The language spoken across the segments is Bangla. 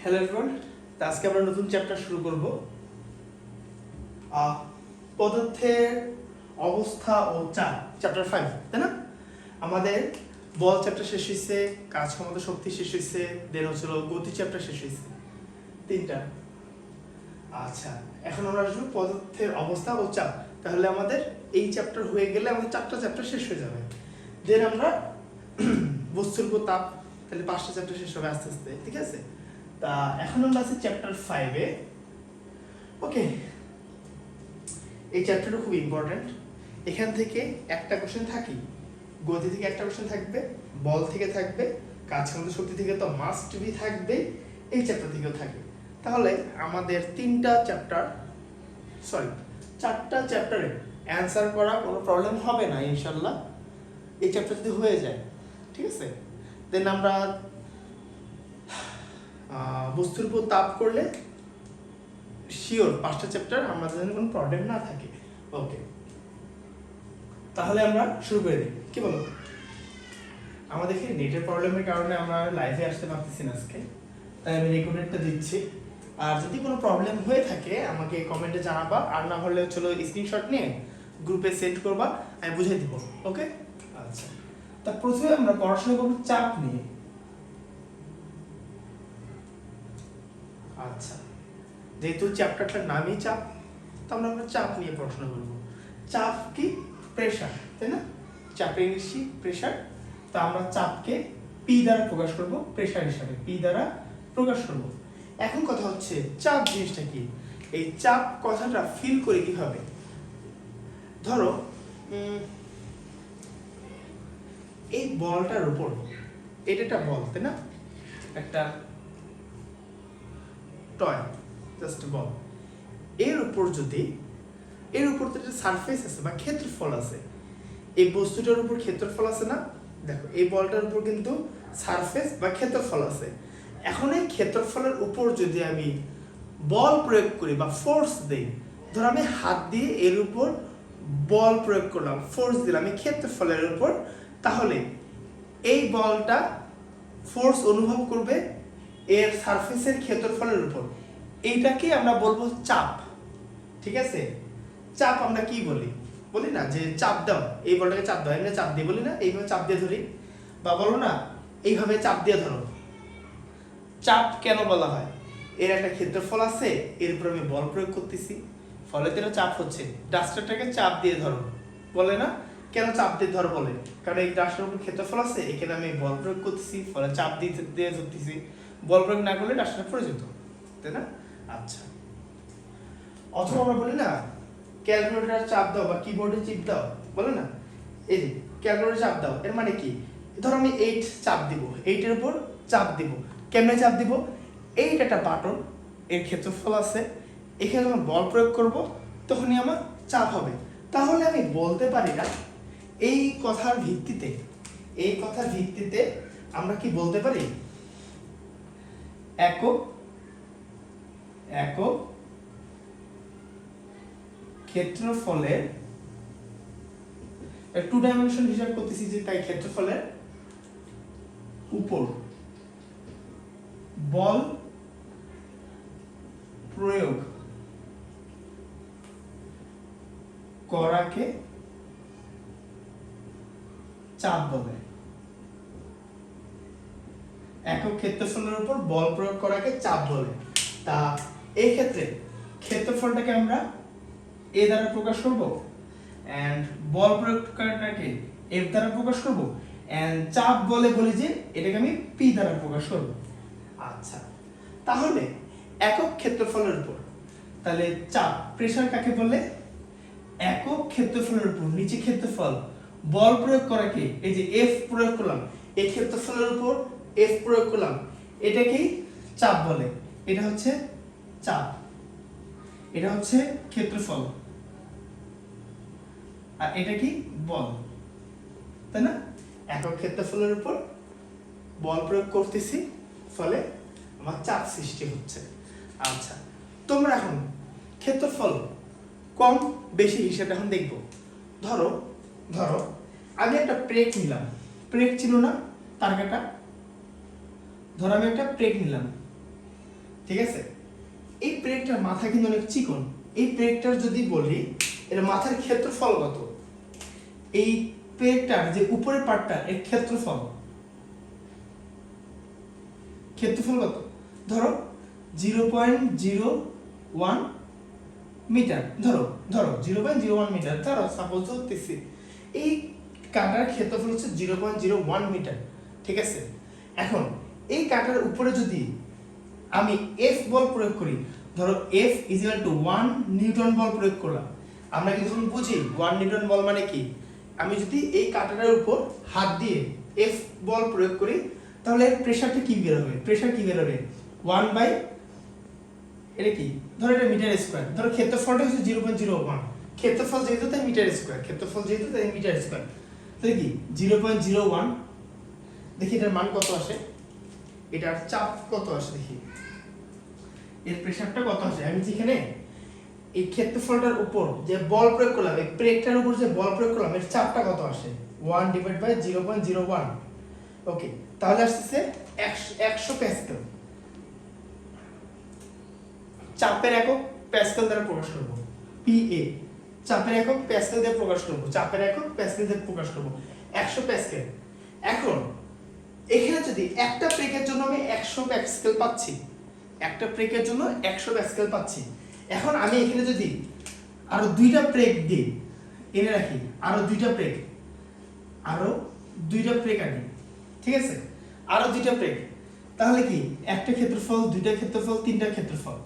হ্যালো এভরিওয়ান, আজকে আমরা নতুন চ্যাপ্টার শুরু করব। পদার্থের অবস্থা ও চাপ, চ্যাপ্টার 5, তাই না? আমাদের বল চ্যাপ্টার শেষ হয়েছে, কাজ ক্ষমতা শক্তি শেষ হয়েছে, দেন হচ্ছিল গতি চ্যাপ্টার শেষ হয়েছে, তিনটা। আচ্ছা, এখন আমরা আসবো পদার্থের অবস্থা ও চাপ। তাহলে আমাদের এই চ্যাপ্টার হয়ে গেলে আমাদের 4টা চ্যাপ্টার শেষ হয়ে যাবে। দেন আমরা বস্তুর উপর তাপ, তাহলে 5টা চ্যাপ্টার শেষ হবে আস্তে আস্তে, ঠিক আছে? তা এখন আমরা আছি চ্যাপ্টার 5-এ। ওকে, এই চ্যাপ্টারটা খুব ইম্পর্টেন্ট। এখান থেকে একটা কোশ্চেন থাকি, গতি থেকে একটা কোশ্চেন থাকবে, বল থেকে থাকবে, কাজ ক্ষমতা শক্তি থেকে তো মাস্ট বি থাকবে, এই চ্যাপ্টার থেকেও থাকবে। তাহলে আমাদের 4টা চ্যাপ্টারে অ্যান্সার করা কোনো প্রবলেম হবে না ইনশাল্লাহ, এই চ্যাপ্টার যদি হয়ে যায়, ঠিক আছে? দেন আমরা বস্তুর উপর তাপ করলে শিওর 5টা চ্যাপ্টার আমাদের যেন কোনো প্রবলেম না থাকে। ওকে, তাহলে আমরা শুরু করে দিই, কি বলো? আমাদের এখানে নেটের প্রবলেমের কারণে আমরা লাইভে আসতে পারতেছি না আজকে, তাই আমি রেকর্ডেডটা দিচ্ছি। আর যদি কোনো প্রবলেম হয়ে থাকে আমাকে কমেন্টে জানাবা, আর না হলে চলো স্ক্রিনশট নিয়ে গ্রুপে সেন্ড করবা, আমি বুঝিয়ে দিব। ওকে, আচ্ছা। তা প্রথমে আমরা পড়াশোনা করব চাপ নিয়ে। আচ্ছা, যেহেতু চ্যাপ্টারটার নামই চাপ, তো আমরা চাপ নিয়ে পড়াশোনা করব। চাপ কি? প্রেশার, তাই না? চাপের ইংলিশে প্রেশার। তো আমরা চাপকে পি দ্বারা প্রকাশ করব, প্রেশার হিসাবে পি দ্বারা প্রকাশ করব। এখন কথা হচ্ছে চাপ জিনিসটা কি? এই চাপ কথাটা ফিল করে কিভাবে? ধরো এই বলটার উপর, এটা একটা বল, তাই না? একটা টয়, জাস্ট বল। এর উপর যদি, এর উপর তো একটা সারফেস আছে বা ক্ষেত্রফল আছে, এই বস্তুটার উপর ক্ষেত্রফল আছে না? দেখো, এই বলটার উপর কিন্তু সারফেস বা ক্ষেত্রফল আছে। এখন এই ক্ষেত্রফলের উপর যদি আমি বল প্রয়োগ করি বা ফোর্স দেই, ধর আমি হাত দিয়ে এর উপর বল প্রয়োগ করলাম, ফোর্স দিলাম এই ক্ষেত্রফলের উপর, তাহলে এই বলটা ফোর্স অনুভব করবে এর সারফেসের ক্ষেত্রফলের উপর। এইটাকে আমরা বলবো চাপ, ঠিক আছে? চাপ আমরা কি বলি? বলি না যে চাপ দাও, এই বলটাকে চাপ দাও, এমনি চাপ দিয়ে বলি না, এইভাবে চাপ দিয়ে ধরি, বা বলো না এইভাবে চাপ দিয়ে ধরো। চাপ কেন বলা হয়? এর একটা ক্ষেত্রফল আছে, এর উপর আমি বল প্রয়োগ করতেছি, ফলে তো চাপ হচ্ছে। ডাস্টারটাকে চাপ দিয়ে ধরো বলে না? কেন চাপ দিয়ে ধরো বলে? কারণ এই ডাস্টারের উপর ক্ষেত্রফল আছে, এখানে আমি বল প্রয়োগ করতেছি, ফলে চাপ দিয়ে ধরতেছি। বল প্রয়োগ না করলে ডাস্টারটা পড়ে যেত, তাই না? আচ্ছা, অথবা আমরা বলি না ক্যালকুলেটর চাপ দাও বা কিবোর্ডে চিপ দাও, বলে না? এই যে ক্যালকুলেটর চাপ দাও, এর মানে কি? ধরো আমি 8 চাপ দিব, 8-এর উপর চাপ দিব। কেমনে চাপ দিব? এইটা একটা বাটন, এর ক্ষেত্রফল আছে, এখানে যখন বল প্রয়োগ করব তখনই আমার চাপ হবে। তাহলে আমি বলতে পারি না, এই কথার ভিত্তিতে আমরা কি বলতে পারি? একক ক্ষেত্রফলের 2 ডাইমেনশন হিসাব করতেছি, যে তাই ক্ষেত্রফলের উপর বল প্রয়োগ করাকে চাপ বলে। একক ক্ষেত্রফলের উপর বল প্রয়োগ করাকে চাপ বলে। তা এই ক্ষেত্রে ক্ষেত্রফলটাকে আমরা এ দ্বারা প্রকাশ করব, এন্ড বল প্রয়োগকারীটাকে এফ দ্বারা প্রকাশ করব, এন্ড চাপ বলে বলি যে এটাকে আমি পি দ্বারা প্রকাশ করব। আচ্ছা, তাহলে একক ক্ষেত্রফলের উপর, তাহলে চাপ প্রেসার কাকে বলে? একক ক্ষেত্রফলের উপর, নিচে ক্ষেত্রফল, বল প্রয়োগ করাকে, এই যে এফ প্রয়োগ করলাম, এই ক্ষেত্রফলের উপর এফ প্রয়োগ করলাম, এটাকেই চাপ বলে। এটা হচ্ছে চাপ, এটা হচ্ছে ক্ষেত্রফল, আর এটা কি? বল, তাই না? একক ক্ষেত্রফলের উপর বল প্রয়োগ করতেছি, ফলে আমার চাপ সৃষ্টি হচ্ছে। আচ্ছা, তোমরা এখন ক্ষেত্রফল কম বেশি হিসেবে এখন দেখবো। ধরো আমি একটা প্রেক নিলাম, প্রেক ছিল না তার কাটা, ধরো আমি একটা প্রেক নিলাম, ঠিক আছে। এই প্লেটটার মাথা কিন্তু অনেক চিকন। এই প্লেটটার যদি বলি এর মাথার ক্ষেত্রফল কত, এই প্লেটটার যে উপরের পার্টটা এর ক্ষেত্রফল কত, ধরো 0.01 মিটার, ধরো 0.01 মিটার, ধরো সাপোজ ধরতেছি এই কাটার ক্ষেত্রফল হচ্ছে 0.01 মিটার, ঠিক আছে। এখন এই কাটার উপরে যদি আমি এফ বল প্রয়োগ করি, ধরো এফ ইকুয়াল টু 1 নিউটন বল প্রয়োগ করলাম, আমরা কিন্তু বুঝি 1 নিউটন বল মানে কি, আমি যদি এই কাটারের উপর হাত দিয়ে এফ বল প্রয়োগ করি তাহলে এর প্রেসারটা কি বের হবে, প্রেসার কি বের হবে 1 বাই এটা কি, ধরো এটা মিটার স্কয়ার, ধরো ক্ষেত্রফলটা হচ্ছে 0.01, ক্ষেত্রফল যেহেতু তাই মিটার স্কয়ার, ক্ষেত্রফল যেহেতু তাই মিটার স্কয়ার, তাহলে কি 0.01, দেখি এটার মান কত আসে, এটার চাপ কত আসে দেখি, এর প্রেসারটা কত আসে। আমি যেখানে এই ক্ষেত্রফলটার উপর যে বল প্রয়োগ করলাম, এই প্লেটটার উপর যে বল প্রয়োগ করলাম এর চাপটা কত আসে 1 ডিভাইড বাই 0.01, ওকে, তাহলে আসছে 100 প্যাসকেল। চাপের একক প্যাসকেল দ্বারা প্রকাশ করব, PA চাপের একক প্যাসকেল দিয়ে প্রকাশ করব, চাপের একক প্যাসকেল দিয়ে প্রকাশ করব 100 প্যাসকেল। এখন এখানে যদি একটা প্লেটের জন্য আমি 100 প্যাসকেল পাচ্ছি, একটা প্লেটের জন্য 100 প্যাসকেল পাচ্ছি, এখন আমি এখানে যদি আরো দুইটা প্লেট দিই, এনে রাখি আরো দুইটা প্লেট আনি, ঠিক আছে, আরো দুইটা প্লেট, তাহলে কি একটা ক্ষেত্রফল, দুইটা ক্ষেত্রফল, তিনটা ক্ষেত্রফল,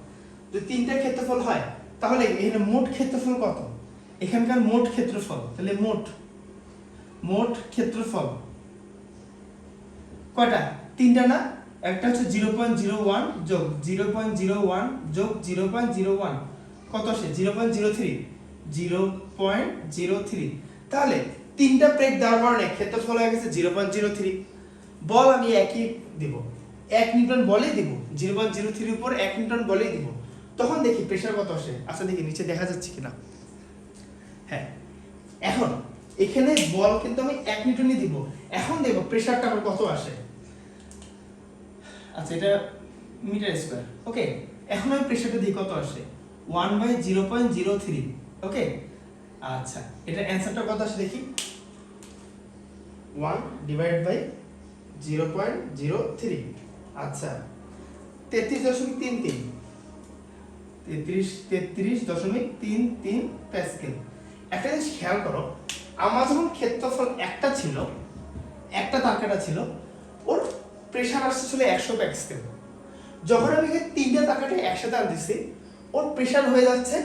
যদি তিনটা ক্ষেত্রফল হয় তাহলে এখানে মোট ক্ষেত্রফল কত, এখানকার মোট ক্ষেত্রফল, তাহলে মোট ক্ষেত্রফল কয়টা, তিনটা না, একটা হচ্ছে 0.01 যোগ 0.01 যোগ 0.01 কত আসে 0.03, তাহলে তিনটা প্লেট দেওয়ার কারণে ক্ষেত্রফল হয়ে গেছে 0.03, বল আমি একই দেব, 1 নিউটন বলেই দেব, 0.03 উপর 1 নিউটন বলেই দেব, তখন দেখি প্রেসার কত আসে। আচ্ছা দেখি নিচে দেখা যাচ্ছে কিনা, হ্যাঁ, এখন এখানে বল কিন্তু আমি 1 নিউটনই দিব, এখন দেখো প্রেসারটা আমার কত আসে, আচ্ছা এটা মিটার স্কয়ার, ওকে, এখন আমি প্রেসারটা দিই কত আসে 1 বাই 0.03, ওকে, আচ্ছা এটা অ্যানসারটা কত আসে দেখি, 1 ডিভাইড বাই 0.03, আচ্ছা 33.33 প্যাসকেল। একটা জিনিস খেয়াল করো, আমার যখন ক্ষেত্রফল একটা ছিল, একটা তারকাটা ছিল, ওর প্রেসার আসছে ছিল 100 প্যাসকেল, যখন আমি তিনটা তারকাটা একসাথে আনতেছি ওর প্রেসার হয়ে যাচ্ছে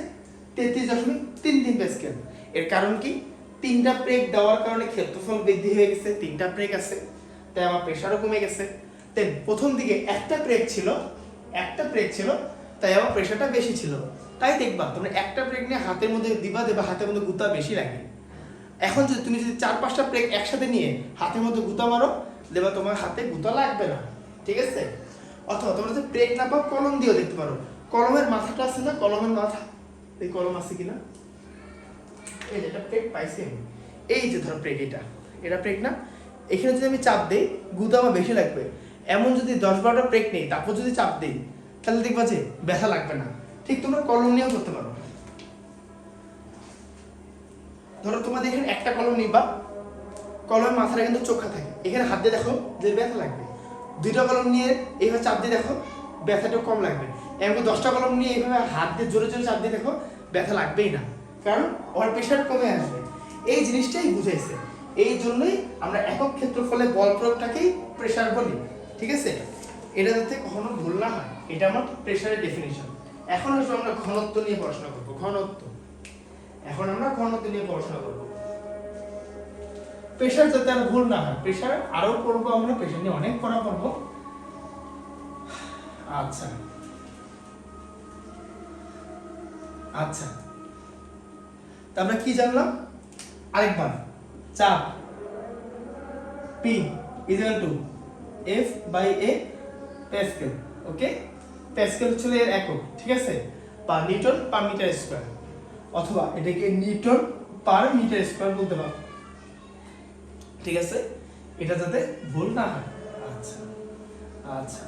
33.33 প্যাসকেল। এর কারণ কি, তিনটা প্লেট দেওয়ার কারণে ক্ষেত্রফল বৃদ্ধি হয়ে গেছে, তিনটা প্লেট আছে তাই আমার প্রেসারও কমে গেছে। দেন প্রথম দিকে একটা প্লেট ছিল তাই আমার প্রেসারটা বেশি ছিল, তাই দেখবা তোমরা একটা প্লেট নিয়ে হাতের মধ্যে দেবা হাতের মধ্যে গুতা বেশি লাগে। এখন যদি তুমি 4-5টা প্লেট একসাথে নিয়ে হাতের মধ্যে গুতা মারো, দেবা তোমার হাতে গুতা লাগবে না, ঠিক আছে। অথবা তোমরা যদি প্লেট না পাও কলম দিয়েও দেখতে পারো, কলমের মাথাটা আছে না, কলমের মাথা, এই কলম আছে কিনা, এই যে এটা প্লেট পাইছি আমি, এই যে ধরো প্লেট, এটা প্লেট না, এখানে যদি আমি চাপ দেই গুতা আমার বেশি লাগবে, এমন যদি 10-12টা প্লেট নেই তারপর যদি চাপ দেই তাহলে দেখবা যে ব্যথা লাগবে না। ঠিক তোমরা কলম নিয়েও করতে পারো, ধরো তোমাদের এখানে একটা কলম নিবা, কলমের মাথাটা কিন্তু চোখা থাকে, এখানে হাত দিয়ে দেখো যে ব্যথা লাগবে, দুইটা কলম নিয়ে এইভাবে চাপ দিয়ে দেখো ব্যথাটা কম লাগবে, এমনকি 10টা কলম নিয়ে এইভাবে হাত দিয়ে জোরে জোরে চাপ দিয়ে দেখো ব্যথা লাগবেই না, কারণ ওর প্রেশার কমে আসবে। এই জিনিসটাই বুঝাইছে, এই জন্যই আমরা একক ক্ষেত্রফলে বল প্রয়োগটাকেই প্রেশার বলি, ঠিক আছে, এটা যাতে কখনো ভুল না হয়, এটা আমার প্রেশারের ডেফিনিশন। এখন আসলে আমরা ঘনত্ব নিয়ে পড়াশোনা করবো, এখন আমরা ঘনত্ব নিয়ে পড়াশোনা করবো, প্রেশার যাতে আর ভুল না হয়, প্রেশার আরো পড়বো আমরা, প্রেশার নিয়ে অনেক পড়া পড়বো। আচ্ছা তা আমরা কি জানলাম আরেকবার, চাপ P equal to F by A pascal, okay, pascal হচ্ছে এর একক, ঠিক আছে, per newton per metre square, অথবা এটাকে নিউটন পার মিটার স্কয়ার বলতে পারো, ঠিক আছে, এটা যাতে ভুল না হয়। আচ্ছা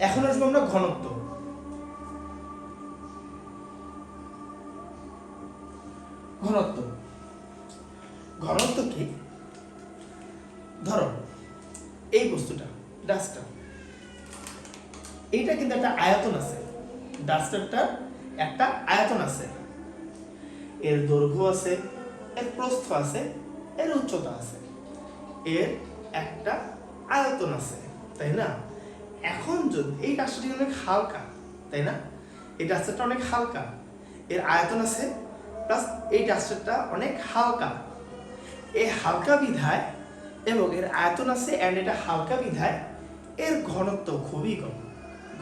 এখন আসবো আমরা ঘনত্ব। ঘনত্ব ঘনত্ব কি? ধরো এই বস্তুটা, ডাস্টার, এইটা কিন্তু একটা আয়তন আছে, ডাস্টারটার একটা আয়তন আছে, এর দৈর্ঘ্য আছে, এর প্রস্থ আছে, এর উচ্চতা আছে, এর একটা আয়তন আছে, তাই না? এখন যদি এই ডাস্টারটি অনেক হালকা, তাই না? এই ডাস্টারটা অনেক হালকা, এর আয়তন আছে প্লাস এই ডাস্টারটা অনেক হালকা, এই হালকা বিধায় এবং এর আয়তন আছে এন্ড এটা হালকা বিধায় এর ঘনত্ব খুবই কম,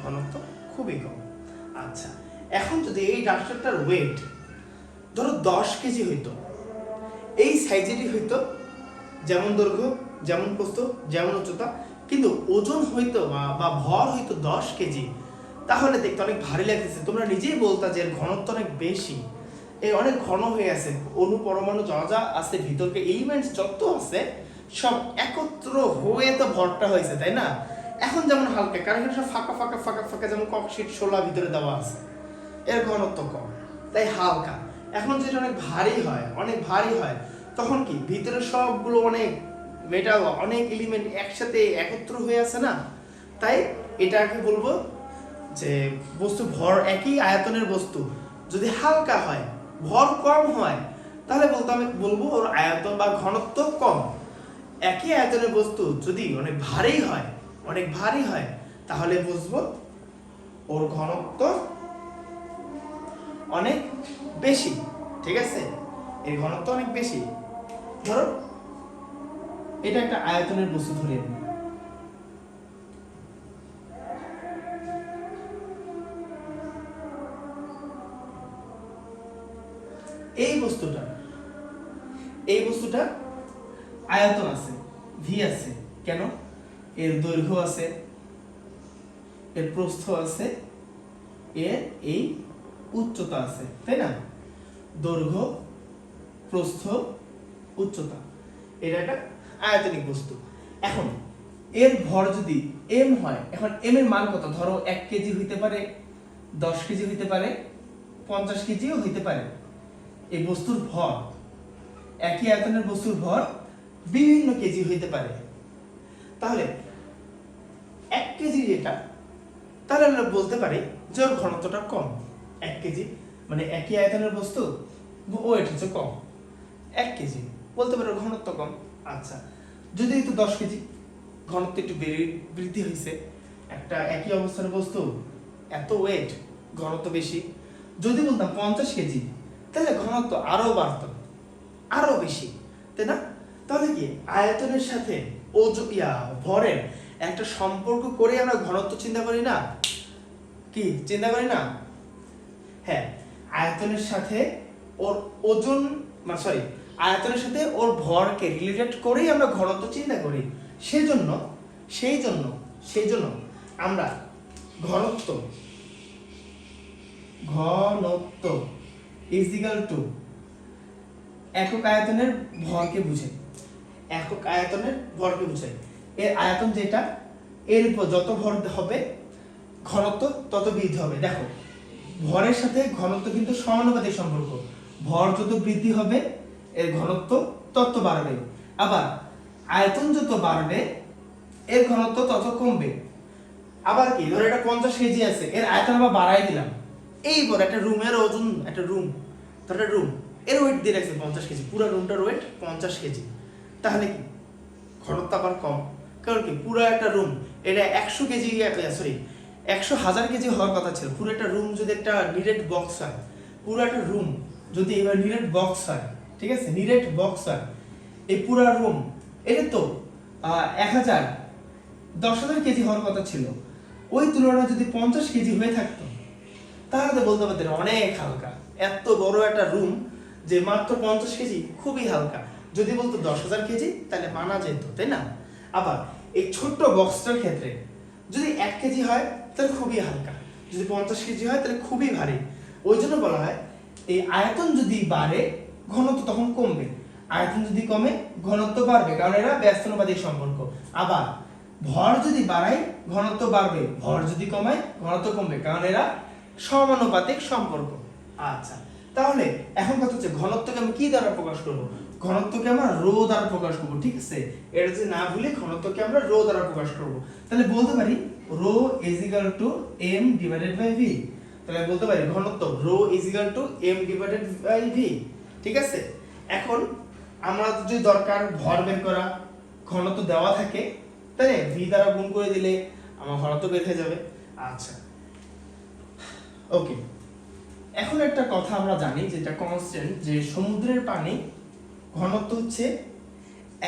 ঘনত্ব খুবই কম। আচ্ছা, এখন যদি এই ডাস্টারটার ওয়েট ধরো 10 কেজি হইতো, এই সাইজেরই হইতো, যেমন দৈর্ঘ্য, যেমন প্রস্থ, যেমন উচ্চতা, কিন্তু ওজন হইতো বা ভর হইতো 10 কেজি, তাহলে দেখতে অনেক ভারী লাগতেছে, তোমরা নিজেই বলতা যে এর ঘনত্ব অনেক বেশি, এই অনেক ঘন হয়ে আছে, অণু পরমাণু যা যা আছে ভিতরকে এলিমেন্টস যত আছে সব একত্র হয়ে তো ভরটা হয়েছে, তাই না? এখন যেমন হালকা, কারণ এখানে সব ফাঁকা ফাঁকা ফাঁকা ফাঁকা, যেমন ককশিট শোলা ভিতরে দেওয়া আছে, এর ঘনত্ব কম, তাই হালকা। এখন যেটা অনেক ভারী হয়, অনেক ভারী হয়, তখন কি ভিতরে সবগুলো অনেক মেটাল, অনেক এলিমেন্ট একসাথে একত্র হয়ে আছে না, তাই এটাকে বলবো যে বস্তু ভর একই আয়তনের বস্তু যদি হালকা হয়, ভর কম হয়, তাহলে বলবো ওর আয়তন বা ঘনত্ব কম। একই আয়তনের বস্তু যদি অনেক ভারী হয়, অনেক ভারী হয়, তাহলে বুঝবো ওর ঘনত্ব অনেক বেশি, ঠিক আছে? এর ঘনত্ব অনেক বেশি। ধরো এটা একটা আয়তনের বস্তু ধরে নিই, এই বস্তুটা আয়তন আছে, ভি আছে, কেন? এর দৈর্ঘ্য আছে, এর প্রস্থ আছে, এর এই উচ্চতা আছে, তাই না? দৈর্ঘ্য, প্রস্থ, উচ্চতা, এটা একটা আয়তনিক বস্তু। এখন এর ভর যদি এম হয়, এখন এম এর মান কত? ধরো 1 কেজি হইতে পারে, 10 কেজি হইতে পারে, 50 কেজিও হইতে পারে। এই বস্তুর ভর, একই আয়তনের বস্তুর ভর বিভিন্ন কেজি হইতে পারে। তাহলে 1 কেজি যেটা, তাহলে আমরা বলতে পারি যে ওর ঘনত্বটা কম। 1 কেজি মানে একই আয়তনের বস্তু, ওয়েট হচ্ছে কম, 1 কেজি বলতে পারি ওর ঘনত্ব কম। আচ্ছা, যদি তো 10 কেজি, ঘনত্ব একটু বৃদ্ধি হয়েছে, একটা একই অবস্থানের বস্তু, এত ওয়েট, ঘনত্ব বেশি। যদি বলতাম 50 কেজি, তাহলে ঘনত্ব আরো বাড়তো, আরো বেশি, তাই না? তাহলে কি আয়তনের সাথে ভরের একটা সম্পর্ক করে আমরা ঘনত্ব চিন্তা করি না? কি চিন্তা করি না? হ্যাঁ, আয়তনের সাথে ওর ওজন, সরি, আয়তনের সাথে ওর ভরকে রিলেটেড করেই আমরা ঘনত্ব চিন্তা করি। সেই জন্য আমরা ঘনত্ব ইজ ইকুয়াল টু একক আয়তনের ভরকে বুঝে, একক আয়তনের ভরকে বুঝে। এর আয়তন যেটা, এর উপর যত ভর হবে ঘনত্ব তত বৃদ্ধি হবে। দেখো, ভরের সাথে ঘনত্ব কিন্তু সমানুপাতিক সম্পর্ক, ভর যত বৃদ্ধি হবে এর ঘনত্ব তত বাড়বে, আবার আয়তন যত বাড়বে এর ঘনত্ব তত কমবে। আবার কি, ধরো এটা 50 কেজি আছে, এর আয়তন আবার বাড়াই দিলাম, এইবার একটা রুমের ওজন, একটা রুম, ধরো একটা রুম, এর ওয়েট দিয়ে রাখছে 50 কেজি, পুরো রুমটার ওয়েট 50 কেজি, তাহলে কি ঘনত্ব আবার কম। কারণ কি, পুরো একটা রুম, এটা 100 কেজি, সরি 100,000 কেজি হওয়ার কথা ছিল। পুরো একটা রুম যদি একটা নিরেট বক্স হয়, পুরো একটা রুম যদি এবার নিরেট বক্স হয়, ঠিক আছে, নিরেট বক্স হয়, এই পুরো রুম এটা তো 10,000 কেজি হওয়ার কথা ছিল, ওই তুলনায় যদি 50 কেজি হয়ে থাকতো, তাহলে তো বলতে পারতেন অনেক হালকা। এত বড় একটা রুম যে মাত্র 50 কেজি, খুবই হালকা। যদি বলতো 10,000 কেজি, তাহলে মানা যেত, তাই না? আবার এই ছোট্ট বক্সটার ক্ষেত্রে যদি 1 কেজি হয় তাহলে খুবই হালকা, যদি 50 কেজি হয় তাহলে খুবই ভারী। ওই জন্য বলা হয় এই আয়তন যদি বাড়ে ঘনত্ব তখন কমবে, আয়তন যদি কমে ঘনত্ব বাড়বে, কারণ এরা ব্যস্তানুপাতিক সম্পর্ক। আবার ভর যদি বাড়াই ঘনত্ব বাড়বে, ভর যদি কমাই ঘনত্ব কমবে, কারণ এরা সমানুপাতিক সম্পর্ক। আচ্ছা, তাহলে এখন কথা হচ্ছে ঘনত্বকে আমি কি দ্বারা প্রকাশ করব? ঘনত্বকে আমরা রো দ্বারা প্রকাশ করব, ঠিক আছে? এটা যদি না ভুলি ঘনত্বকে আমরা রো দ্বারা প্রকাশ করব। তাহলে বলতে পারি rho is equal to m divided by v। তাহলে বলতে পারি ঘনত্ব rho is equal to m divided by v, ঠিক আছে? এখন আমরা যদি দরকার ভর বের করা, ঘনত্ব দেওয়া থাকে, তাহলে v দ্বারা গুণ করে দিলে আমার ঘনত্ব বের হয়ে যাবে। আচ্ছা, ওকে। এখন একটা কথা আমরা জানি যেটা কনস্ট্যান্ট, যে সমুদ্রের পানি ঘনত্ব হচ্ছে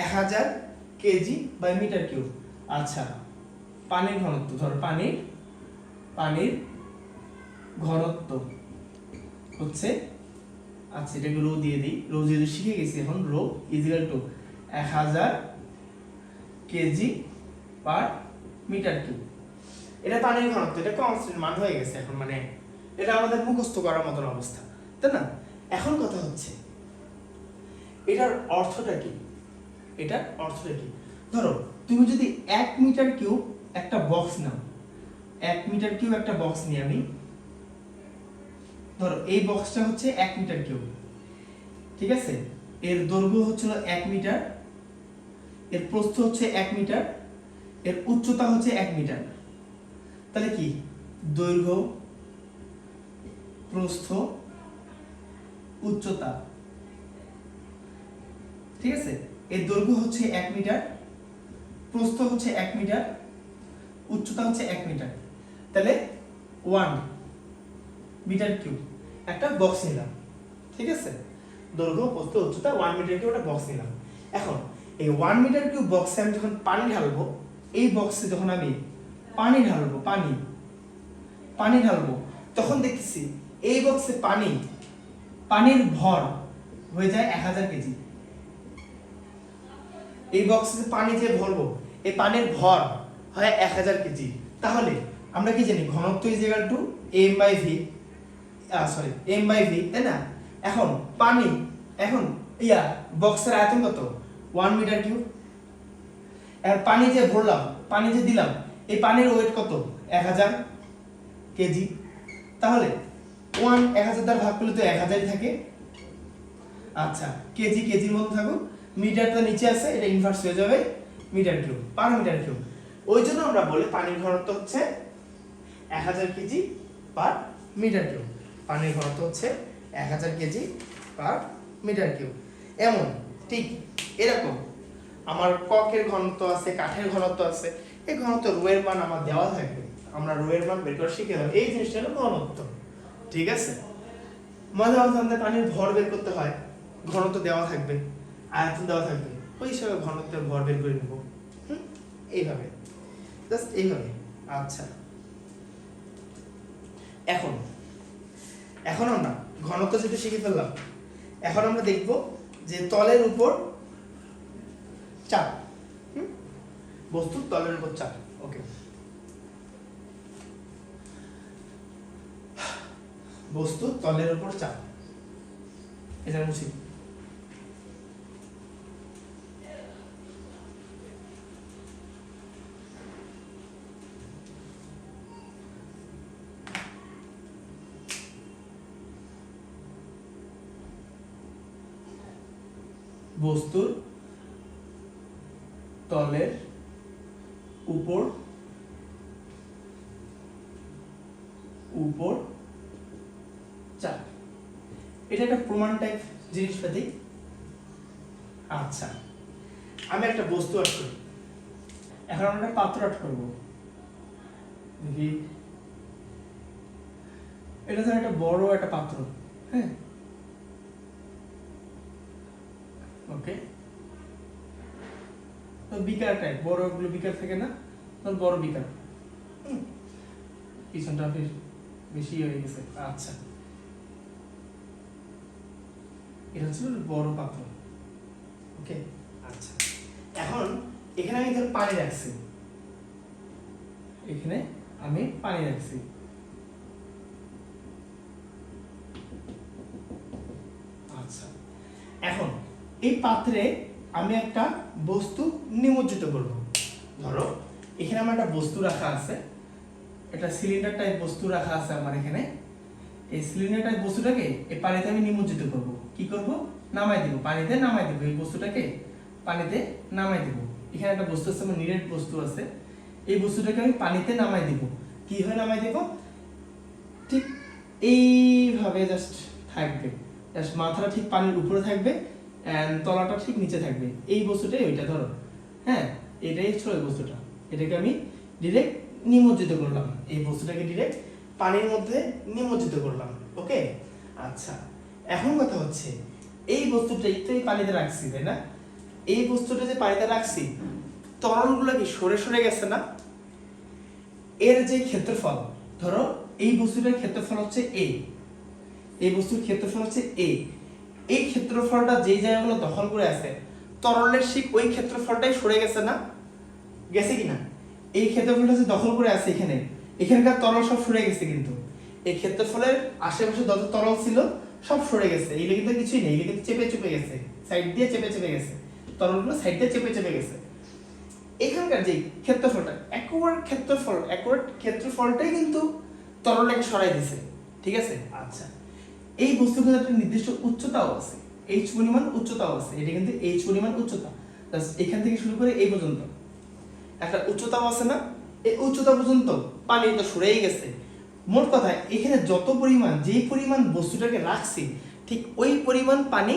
1000 কেজি বাই মিটার কিউব। আচ্ছা, পানির ঘনত্ব, ধরো পানির ঘনত্ব হচ্ছে, আচ্ছা এটাকে রো দিয়ে দিই, রো যেহেতু শিখে গেছি এখন, rho is equal to 1000 KG per metre cube. এটা পানির ঘনত্ব, এটা কনস্ট্যান্ট মান হয়ে গেছে এখন, মানে এটা আমাদের মুখস্থ করার মতন অবস্থা, তাই না? এখন কথা হচ্ছে এটার অর্থটা কি? এটার অর্থটা কি? ধরো তুমি যদি 1 মিটার কিউব একটা বক্স নাও, 1 মিটার কিউব একটা বক্স নিই আমি, ধরো এই বক্সটা হচ্ছে 1 মিটার কিউব, ঠিক আছে? এর দৈর্ঘ্য হচ্ছে 1 মিটার, এর প্রস্থ হচ্ছে 1 মিটার, এর উচ্চতা হচ্ছে 1 মিটার। তাহলে কি দৈর্ঘ্য, প্রস্থ, উচ্চতা, ঠিক আছে? এর দৈর্ঘ্য হচ্ছে 1 মিটার, প্রস্থ হচ্ছে 1 মিটার, উচ্চতা হচ্ছে 1 মিটার। তাহলে 1 মিটার কিউব একটা বক্স নিলাম, ঠিক আছে? দৈর্ঘ্য, প্রস্থ, উচ্চতা 1 মিটার কিউব একটা বক্স নিলাম। এখন এই 1 মিটার কিউব বক্সে আমি যখন পানি ঢালবো, এই বক্সে যখন আমি পানি ঢালবো, পানি ঢালবো, তখন দেখতেছি এই বক্সে পানির ভর হয়ে যায় 1000 কেজি। এই বক্সে পানি যে ভরবো, এই পানির ভর হয় 1000 কেজি। তাহলে আমরা কি জানি ঘনত্ব is equal to m by v, তাই না? এখন বক্সের আয়তন কত? 1 মিটার কিউব। আর পানি যে ভরলাম, পানি যে দিলাম, এই পানির ওয়েট কত? 1000 কেজি। তাহলে 1000 দ্বারা ভাগ করলে তো 1000ই থাকে। আচ্ছা, কেজির মধ্যে থাকুক, মিটারটা নিচে আছে, এটা ইনভার্স হয়ে যাবে metre cube, per metre cube. ওই জন্য আমরা বলি পানির ঘনত্ব হচ্ছে 1000 কেজি পার মিটার কিউব। পানির ঘনত্ব হচ্ছে 1000 কেজি পার মিটার কিউব। এমন ঠিক এরকম আমার ককের ঘনত্ব আছে, কাঠের ঘনত্ব আছে, এই ঘনত্ব রো এর মান আমার দেওয়া থাকবে, আমরা রো এর মান বের করে শিখে নেব। এই জিনিসটা হলো ঘনত্ব, ঠিক আছে? মাঝে মাঝে আমাদের পানির ভর বের করতে হয়, ঘনত্ব দেওয়া থাকবে, আয়তন দেওয়া থাকবে, ওই হিসাবে ঘনত্বের ভর বের করে নেব, এইভাবে, জাস্ট এইভাবে। আচ্ছা, এখন আমরা ঘনত্ব যেটা শিখে ফেললাম, এখন আমরা দেখব যে তলের উপর চাপ, বস্তুর তলের উপর চাপ। ওকে, বস্তুর তলের উপর চাপ, এটা মুছি। বস্তুর তলের উপর চাপ, এটা একটা প্রমাণ টাইপ জিনিসপাতি। আচ্ছা, আমি একটা বস্তু আট করি, এখন আমরা একটা পাত্র আট করব, দেখি এটা ধর একটা বড় একটা পাত্র, হ্যাঁ, ওকে। তো বিকার টাইপ, বড়গুলো বিকার থাকে না, বড় বিকার, পিছনটা বেশি হয়ে গেছে। আচ্ছা, এটা হচ্ছে বড় পাত্র, ওকে। আচ্ছা, এখন এখানে আমি ধর পানি রাখছি, আচ্ছা, এখন এই পাত্রে আমি একটা বস্তু নিমজ্জিত করব। ধরো এখানে আমার একটা বস্তু রাখা আছে, একটা সিলিন্ডার টাইপ বস্তু রাখা আছে আমার এখানে। এই সিলিন্ডার টাইপ বস্তুটাকে এই পানিতে আমি নিমজ্জিত করব। কি করব? নামাই দেব, পানিতে নামাই দেব। এই বস্তুটাকে পানিতে নামাই দেব। এখানে একটা বস্তু আছে, আমার নিরেট বস্তু আছে, এই বস্তুটাকে আমি পানিতে নামাই দেব। কিভাবে নামাই দেব? ঠিক এইভাবে জাস্ট থাকবে, জাস্ট মাথাটা ঠিক পানির উপরে থাকবে এন্ড তলাটা ঠিক নিচে থাকবে। এই বস্তুটাই ওইটা, ধরো হ্যাঁ, এটাই হচ্ছে ওই বস্তুটা। এটাকে আমি ডিরেক্ট নিমজ্জিত করলাম, এই বস্তুটাকে ডিরেক্ট পানির মধ্যে নিমজ্জিত করলাম। ওকে, আচ্ছা এখন কথা হচ্ছে এই বস্তুটাই তো এই পানিতে রাখছি, তাই না? এই বস্তুটা যে পানিতে রাখছি, তরলগুলো কি সরে সরে গেছে না? এর যে ক্ষেত্রফল, ধরো এই বস্তুটার ক্ষেত্রফল হচ্ছে a, এই বস্তুর ক্ষেত্রফল হচ্ছে a, এই ক্ষেত্রফলটা যেই জায়গাগুলো দখল করে আছে, তরলের ঠিক ওই ক্ষেত্রফলটাই সরে গেছে না? গেছে কিনা? এই ক্ষেত্রফলটা যে দখল করে আছে এখানে, এখানকার তরল সব সরে গেছে, কিন্তু এই ক্ষেত্রফলের আশেপাশে যত তরল ছিল সব সরে গেছে। এইগুলো কিন্তু কিছুই নেই, এগুলো কিন্তু চেপে চেপে গেছে, সাইড দিয়ে চেপে চেপে গেছে, তরলগুলো সাইড দিয়ে চেপে চেপে গেছে। এখানকার যে ক্ষেত্রফলটা, অ্যাকুরেট ক্ষেত্রফলটাই কিন্তু তরলটাকে সরাই দিছে, ঠিক আছে? আচ্ছা, এই বস্তুগুলোর একটা নির্দিষ্ট উচ্চতাও আছে, h পরিমাণ উচ্চতাও আছে। এটা কিন্তু h পরিমাণ উচ্চতা, এখান থেকে শুরু করে এই পর্যন্ত একটা উচ্চতাও আছে না? এই উচ্চতা পর্যন্ত পানি তো সরেই গেছে। মোট কথা এখানে যত পরিমাণ, যেই পরিমাণ বস্তুটাকে রাখছি, ঠিক ওই পরিমাণ পানি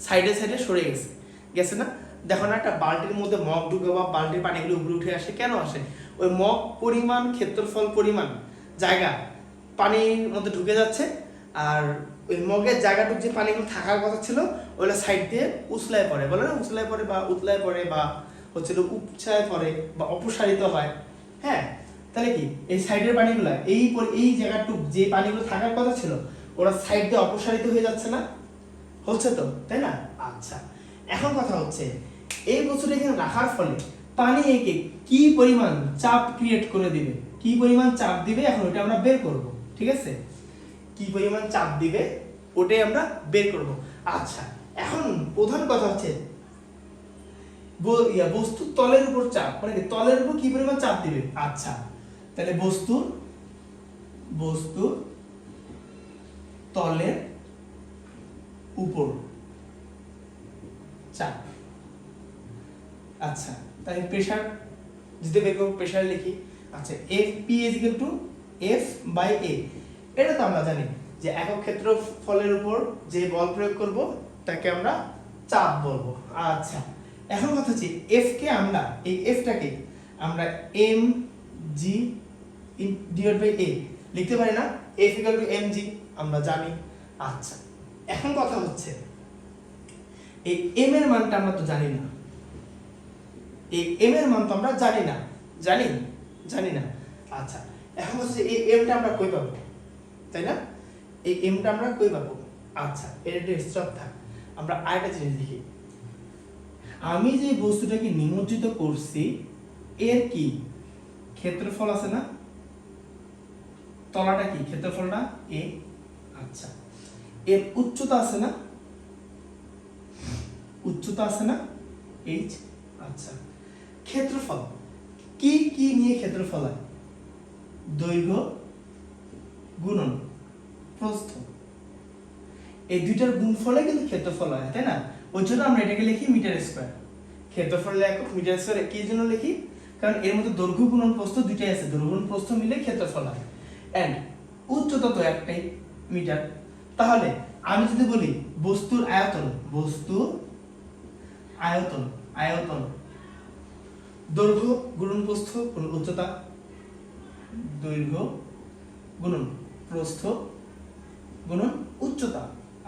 সাইডে সাইডে সরে গেছে, গেছে না? দেখো না, একটা বালতির মধ্যে মগ ঢুকে বা বালতির পানিগুলো উপরে উঠে আসে, কেন আসে? ওই মগ পরিমাণ, ক্ষেত্রফল পরিমাণ জায়গা পানির মধ্যে ঢুকে যাচ্ছে, আর ওই মগের জায়গাটুকু যে পানিগুলো থাকার কথা ছিল ওগুলো সাইড দিয়ে উছলায় পড়ে, বলে না? উছলায় পড়ে বা উতলায় পড়ে বা হচ্ছিল উপচায় পড়ে বা অপসারিত হয়। হ্যাঁ, তাহলে কি এই সাইডের পানিগুলো এই জায়গাটুক যে পানিগুলো থাকার কথা ছিল ওরা সাইড দিয়ে অপসারিত হয়ে যাচ্ছে না? হচ্ছে তো, তাই না? আচ্ছা, এখন কথা হচ্ছে এই বস্তুটা এখানে রাখার ফলে পানি একে কি পরিমাণ চাপ ক্রিয়েট করে দিবে, কি পরিমাণ চাপ দিবে, এখন ওটা আমরা বের করব, ঠিক আছে? কি পরিমাণ চাপ দিবে ওটাই আমরা বের করব। আচ্ছা, এখন প্রধান কথা হচ্ছে বস্তুর তলের উপর চাপ, মানে তলের উপর কি পরিমাণ চাপ দিবে। আচ্ছা, তাহলে বস্তুর তলের উপর চাপ। আচ্ছা, তাহলে প্রেসার যদি বের করব, প্রেসার লিখি। আচ্ছা, FP = F/A, এটা তো আমরা জানি যে একক ক্ষেত্রফলের উপর যে বল প্রয়োগ করব তাকে আমরা চাপ বলবো। আচ্ছা, এখন কথা হচ্ছে F কে আমরা, এই F টাকে আমরা mg/a লিখতে পারি না? F = mg আমরা জানি। আচ্ছা, এখন কথা হচ্ছে এই m এর মানটা আমরা তো জানি না, এই m এর মান তো আমরা জানি না, জানি না। আচ্ছা, এখন হচ্ছে এই m টা আমরা কই পাবো, তাই না? এই m টা আমরা কই পাবো? আচ্ছা, এটা একটু স্টপ থাক, আমরা আরেকটা জিনিস দেখি। আমি যে বস্তুটাকে নিমজ্জিত করছি এর কি ক্ষেত্রফল আছে না? তলাটা কি ক্ষেত্রফলটা a। আচ্ছা, এর উচ্চতা আছে না? উচ্চতা আছে না? h। আচ্ছা, ক্ষেত্রফল কি কি নিয়ে ক্ষেত্রফল হয়? দৈর্ঘ্য গুণন প্রস্থ, এই দুইটার গুণফলে কিন্তু ক্ষেত্রফল হয়, তাই না? ওই জন্য আমরা এটাকে লিখি মিটার স্কয়ার। ক্ষেত্রফলের একক মিটার স্কয়ার। কি জন্য লিখি? কারণ এর মধ্যে দৈর্ঘ্য গুণন প্রস্থ দুইটাই আছে, দৈর্ঘ্য গুণন প্রস্থ মিলে ক্ষেত্রফল হয়। এন্ড উচ্চতা তো একটাই, মিটার। তাহলে আমি যদি বলি বস্তুর আয়তন, আয়তন দৈর্ঘ্য গুণন প্রস্থ গুণন উচ্চতা, দৈর্ঘ্য গুণন প্রস্থ গুণন উচ্চতা।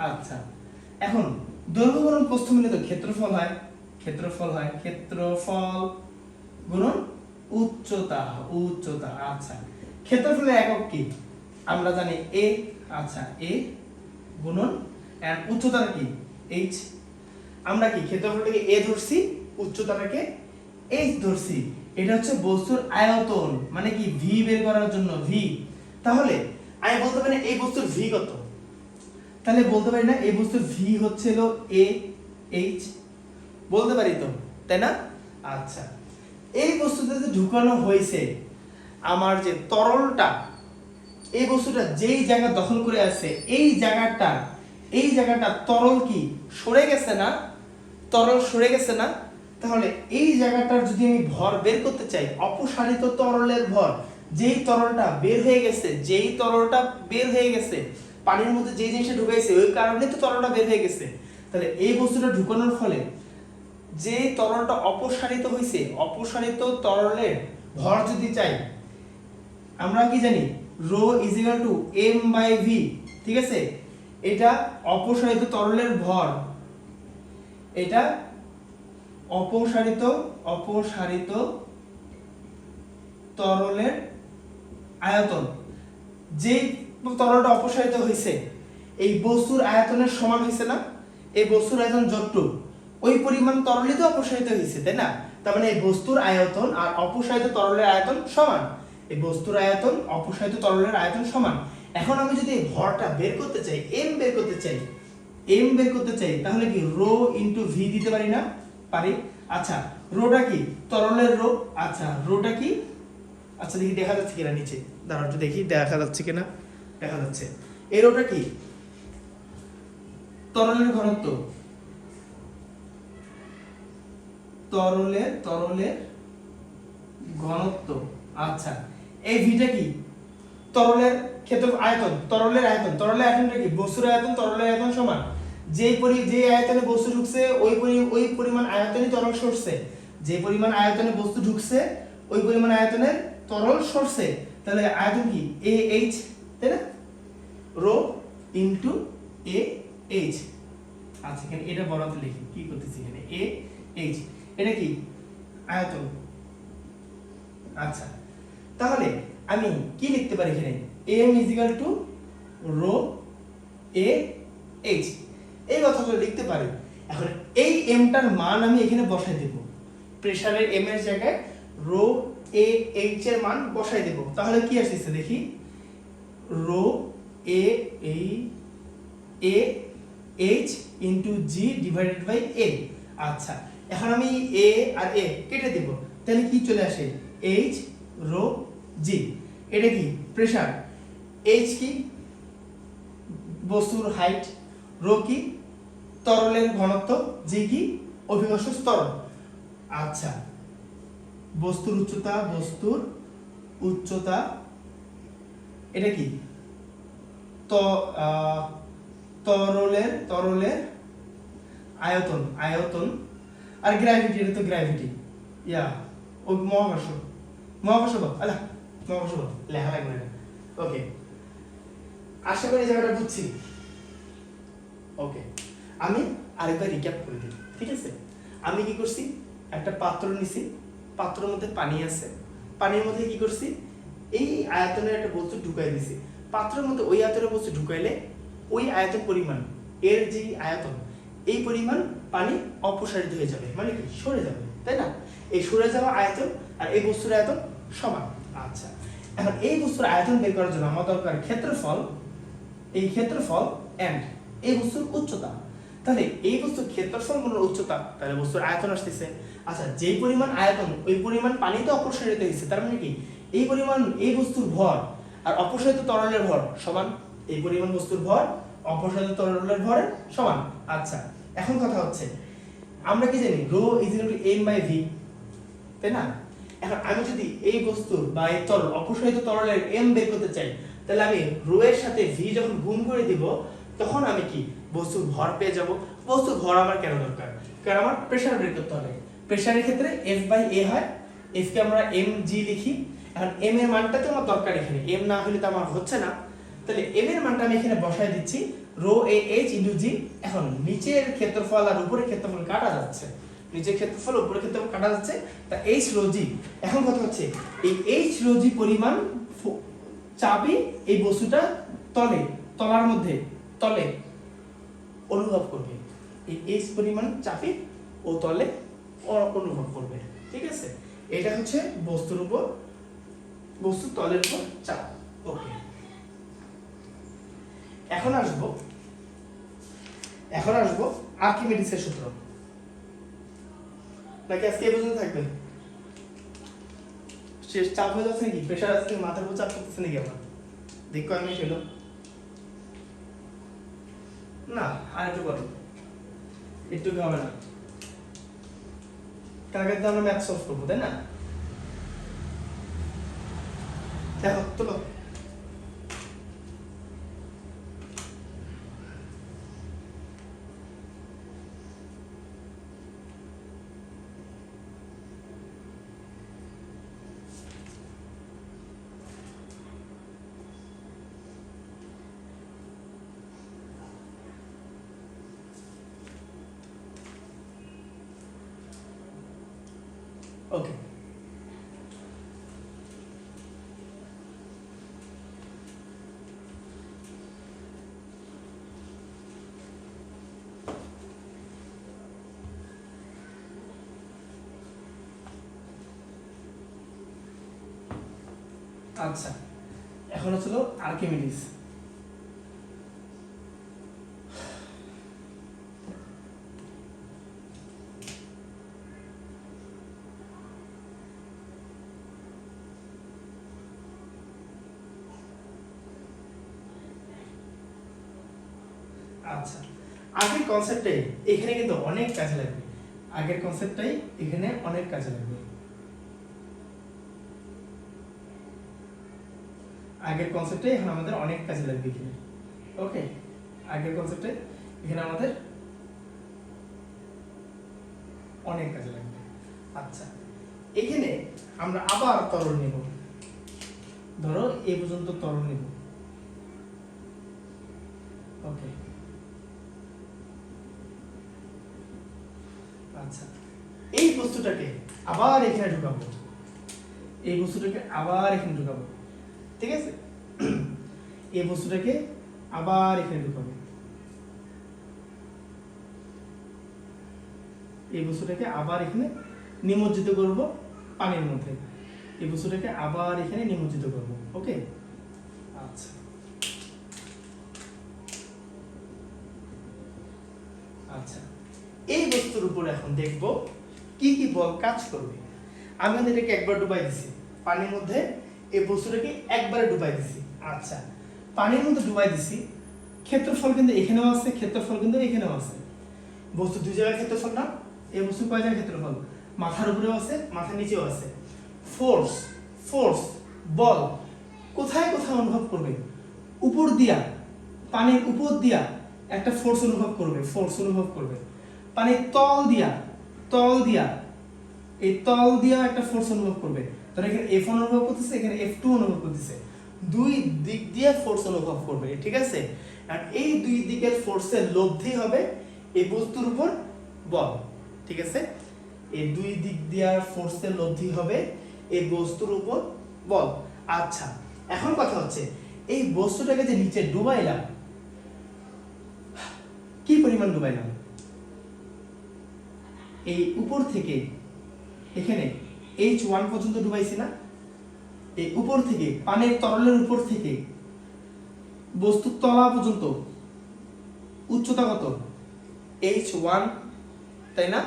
আচ্ছা, এখন দৈর্ঘ্য গুণন প্রস্থ মিলে তো ক্ষেত্রফল হয়, ক্ষেত্রফল গুণন উচ্চতা। আচ্ছা, ক্ষেত্রফলের একক কি আমরা জানি a। আচ্ছা, a গুণন এন্ড উচ্চতাটা কি h। আমরা কি ক্ষেত্রফলটাকে a ধরছি, উচ্চতাটাকে h ধরছি। এটা হচ্ছে বস্তুর আয়তন, মানে কি v বের করার জন্য v। তাহলে আমি বলতে পারি এই বস্তুর v কত? তাহলে বলতে পারি না এই বস্তুর v হচ্ছিল a h, বলতে পারি তো, তাই না? আচ্ছা, এই বস্তুতে যে ঢুকানো হয়েছে আমার যে তরলটা, এই বস্তুটা যেই জায়গা দখল করে আছে এই জায়গাটা তরল কি সরে গেছে না, তরল সরে গেছে না। তাহলে এই জায়গাটার যদি আমি ভর বের করতে চাই, অপসারিত তরলের ভর, যেই তরলটা বের হয়ে গেছে পানির মধ্যে যে জিনিসটা ঢুকাইছে ওই কারণে তো তরলটা বের হয়ে গেছে। তাহলে এই বস্তুটা ঢুকানোর ফলে যে তরলটা অপসারিত হয়েছে, অপসারিত তরলের ভর যদি চাই, আমরা কি জানি rho is equal to M by V. ঠিক আছে, এটা অপসারিত তরলের ভর, এটা অপসারিত তরলের আয়তন। যে তরলটা অপসারিত হয়েছে এই বস্তুর আয়তনের সমান হয়েছে না, এই বস্তুর আয়তন যতটুকু ওই পরিমাণ তরলই তো অপসারিত হয়েছে, তাই না? তার মানে এই বস্তুর আয়তন আর অপসারিত তরলের আয়তন সমান, এই বস্তুর আয়তন অপসারিত তরলের আয়তন সমান। এখন আমি যদি এই ভরটা বের করতে চাই, এম বের করতে চাই, তাহলে কি রো ইনটু ভি দিতে পারি না? পারি। আচ্ছা, রোটা কি তরলের রো। আচ্ছা, রোটা কি, আচ্ছা দেখি দেখা যাচ্ছে কিনা নিচে, দাঁড়াও একটু দেখি দেখা যাচ্ছে কিনা। দেখা যাচ্ছে। এই রোটা কি তরলের ঘনত্ব, তরলের ঘনত্ব। আচ্ছা, এই ভিটা কি তরলের ক্ষেত্র আয়তন, তরলের আয়তনটা কি বস্তুর আয়তন, তরলের আয়তন সমান। যে আয়তনে বস্তু ঢুকছে ওই পরিমাণ আয়তনে তরল সরছে, যে পরিমাণ আয়তনে বস্তু ঢুকছে ওই পরিমাণ আয়তনে তরল সরছে। তাহলে আয়তন কি এ এইচ, তাই না? Rho into A H. আচ্ছা, এখানে এটা বড়তে লিখি, কি করতেছি এখানে এ এইচ, এটা কি আয়তন। আচ্ছা, তাহলে আমি কি লিখতে পারি এখানে m is equal to rho A H, এই কথাগুলো লিখতে পারি। এখন এই এমটার মান আমি এখানে বসাই দেব, প্রেসারের এম এর জায়গায় রো এ এইচ এর মান বসাই দেব। তাহলে কি আসছে দেখি, rho A H into G divided by A. আচ্ছা, এখন আমি এ আর এ কেটে দেব, তাহলে কি চলে আসে এইচ রো জি। এটা কি প্রেসার, এইচ কি বস্তুর হাইট, রো কি তরলের ঘনত্ব, জি কি অভিকর্ষ ত্বরণ। আচ্ছা, বস্তুর উচ্চতা, এটা কি তরলের আয়তন আর গ্র্যাভিটি, এটা তো গ্র্যাভিটি, ও মহাকর্ষ লেখা লাগবে না। ওকে, আশা করি জায়গাটা বুঝছি। ওকে, আমি আরেকবার রিক্যাপ করে দিই। ঠিক আছে, আমি কি করছি, একটা পাত্র নিছি, পাত্রের মধ্যে পানি আছে, পানির মধ্যে কি করছি এই আয়তনের একটা বস্তু ঢুকাই দিছি পাত্রের মধ্যে। ওই আয়তনের বস্তু ঢুকাইলে ওই আয়তন পরিমাণ, এর যে আয়তন, এই পরিমাণ পানি অপসারিত হয়ে যাবে, মানে কি সরে যাবে, তাই না? এই সরে যাওয়া আয়তন আর এই বস্তুর আয়তন সমান। আচ্ছা, এখন এই বস্তুর আয়তন বের করার জন্য আমার দরকার ক্ষেত্রফল, এই ক্ষেত্রফল এন্ড এই বস্তুর উচ্চতা। তাহলে এই বস্তুর ক্ষেত্রফল গুণের উচ্চতা, তাহলে বস্তুর আয়তন আসতেছে। আচ্ছা, যে পরিমাণ আয়তন ওই পরিমাণ পানি তো অপসারিত হয়েছে, তার মানে কি এই পরিমাণ এই বস্তুর ভর আর অপসারিত তরলের ভর সমান, এই পরিমাণ বস্তুর ভর অপসারিত তরলের ভরের সমান। আচ্ছা, এখন কথা হচ্ছে আমরা কি জানি rho is equal to m by v, তাই না? এখন আমি যদি এই বস্তুর বা এই তরল অপসারিত তরলের m বের করতে চাই, তাহলে আমি রো এর সাথে v যখন গুণ করে দিব তখন আমি কি বস্তুর ভর পেয়ে যাব। বস্তুর ভর আমার কেন দরকার, কারণ আমার প্রেসার বের করতে হবে। প্রেসারের ক্ষেত্রে f বাই a হয়, f কে আমরা mg লিখি। এখন m এর মানটা তো আমার দরকার, এখানে m না হলে তো আমার হচ্ছে না। তাহলে m এর মানটা আমি এখানে বসায় দিচ্ছি রো এ এইচ ইনটু জি। এখন নিচের ক্ষেত্রফল আর উপরের ক্ষেত্রফল কাটা যাচ্ছে, নিচের ক্ষেত্রফল উপরের ক্ষেত্রফল কাটা যাচ্ছে, তা এইচ রো জি। এখন কথা হচ্ছে এই এইচ রো জি পরিমাণ চাপই এই বস্তুটা তলার মধ্যে তলে অনুভব করবে, এই এইচ পরিমাণ চাপই ও তলে অনুভব করবে। ঠিক আছে, এটা হচ্ছে বস্তুর উপর, বস্তুর তলের উপর চাপ। ওকে, এখন আসবো আর্কিমিডিসের সূত্র, নাকি আজকে এই পর্যন্ত থাকবে? শেষ চাপ হয়ে যাচ্ছে নাকি, প্রেশার আসছে মাথার উপর চাপ করতেছে নাকি আমার, দেখ কয় মিনিট হলো না, আর একটু করো, একটু হবে না, কালকে তো আমরা ম্যাথ সলভ করবো তাই না, দেখো তোলো। ওকে, আচ্ছা এখন হচ্ছিল আর্কিমিডিস। আচ্ছা আগের কনসেপ্টটাই এখানে কিন্তু অনেক কাজে লাগবে, আগের কনসেপ্টটাই এখানে অনেক কাজে লাগবে, আগের কনসেপ্টটাই এখন আমাদের অনেক কাজে লাগবে এখানে। ওকে, আগের কনসেপ্টে এখানে আমাদের অনেক কাজে লাগবে। আচ্ছা এখানে আমরা আবার তরল নেব, ধরো এই পর্যন্ত তরল নেব। ওকে, আচ্ছা এই বস্তুটাকে আবার এখানে ঢুকাবো, এই বস্তুটাকে আবার এখানে ঢুকাবো, ঠিক আছে, এই বস্তুটাকে আবার এখানে ঢুকাবো, এই বস্তুটাকে আবার এখানে নিমজ্জিত করব পানির মধ্যে, এই বস্তুটাকে আবার এখানে নিমজ্জিত করব। ওকে, আচ্ছা আচ্ছা এই বস্তুর উপর এখন দেখব কি কি বল কাজ করবে। আমি এটাকে একবার ডুবাই দিছি পানির মধ্যে, এই বস্তুটাকে একবারে ডুবাই দিছি। আচ্ছা পানির মধ্যে ডুবাই দিছি, ক্ষেত্রফল কিন্তু এখানেও আছে, ক্ষেত্রফল কিন্তু এখানেও আছে, বস্তু দুই জায়গায় ক্ষেত্রফল না, এই বস্তু কয় জায়গায় ক্ষেত্রফল, মাথার উপরেও আছে মাথার নিচেও আছে। ফোর্স ফোর্স বল কোথায় কোথায় অনুভব করবে, উপর দিয়া পানির উপর দিয়া একটা ফোর্স অনুভব করবে, ফোর্স অনুভব করবে, পানির তল দিয়া এই তল দিয়া একটা ফোর্স অনুভব করবে, ধরো এখানে F1 অনুভব করতেছে, এখানে F2 অনুভব করতেছে, দুই দিক দিয়ে ফোর্স অনুভব করবে, ঠিক আছে। আর এই দুই দিকের ফোর্সের লব্ধি হবে এই বস্তুর উপর বল, ঠিক আছে, এই দুই দিক দিয়ে ফোর্সের লব্ধি হবে এই বস্তুর উপর বল। আচ্ছা এখন কথা হচ্ছে এই বস্তুটাকে যে নিচে ডুবাইলাম, কি পরিমাণ ডুবাইলাম, এই উপর থেকে এখানে H1 পর্যন্ত ডুবাইছি না, এই উপর থেকে পানির তরলের উপর থেকে বস্তুর তলা পর্যন্ত উচ্চতা কত, H1 তাই না,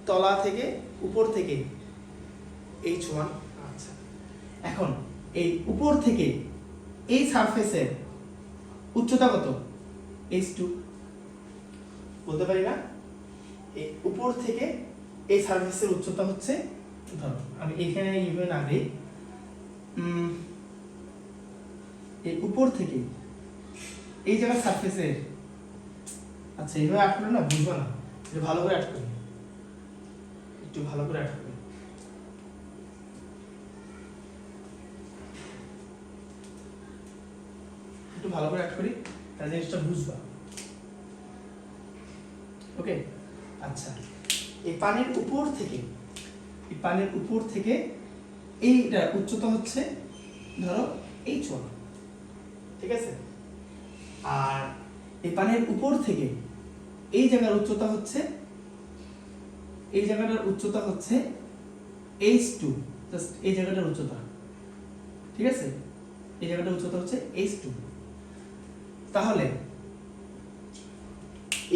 তলা থেকে উপর থেকে H1। আচ্ছা এখন এই উপর থেকে এই সারফেসের উচ্চতা কত, H2 বলতে পারি না, এই উপর থেকে এই সারফেসের উচ্চতা হচ্ছে, ধরো আমি এখানে ইভেন আগে এই উপর থেকে এই জায়গার সারফেসের, আচ্ছা এইভাবে আট করে না বুঝবো না, একটু ভালো করে আট করি, একটু ভালো করে আট করি, একটু ভালো করে আট করি, তাহলে জিনিসটা বুঝবা। ওকে, আচ্ছা এই পানির উপর থেকে এইটা উচ্চতা হচ্ছে ধরো H1, ঠিক আছে, আর এই পানির উপর থেকে এই জায়গার উচ্চতা হচ্ছে, এই জায়গাটার উচ্চতা হচ্ছে H2, জাস্ট এই জায়গাটার উচ্চতা, ঠিক আছে, এই জায়গাটার উচ্চতা হচ্ছে H2। তাহলে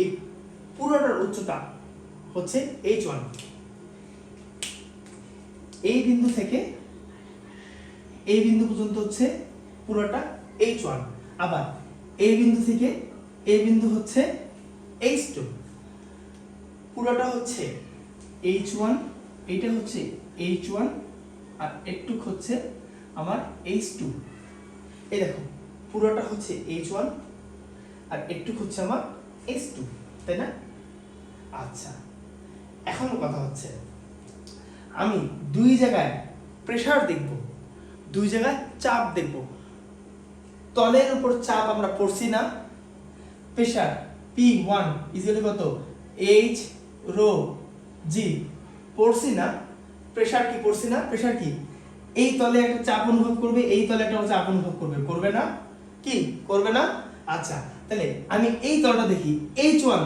এই পুরোটার উচ্চতা হচ্ছে H1, এই বিন্দু থেকে এই বিন্দু পর্যন্ত হচ্ছে পুরোটা H1, আবার এই বিন্দু থেকে এই বিন্দু হচ্ছে H2, পুরোটা হচ্ছে H1, এটা হচ্ছে H1 আর একটু হচ্ছে আমার H2। এই দেখো পুরোটা হচ্ছে H1 আর একটু হচ্ছে আমার H2, তাই না? আচ্ছা, এখন কথা হচ্ছে আমি দুই জায়গায় প্রেসার দেখব, দুই জায়গায় চাপ দেখব। তলের উপর চাপ আমরা পড়ছি না, প্রেসার P1 ইকুয়াল কত H রো জি পড়ছি না, প্রেসার কি পড়ছি না, প্রেসার কি এই তলে একটা চাপ অনুভব করবে, এই তলে একটা চাপ অনুভব করবে, করবে না? কি করবে না? আচ্ছা, তাহলে আমি এই তলটা দেখি, H1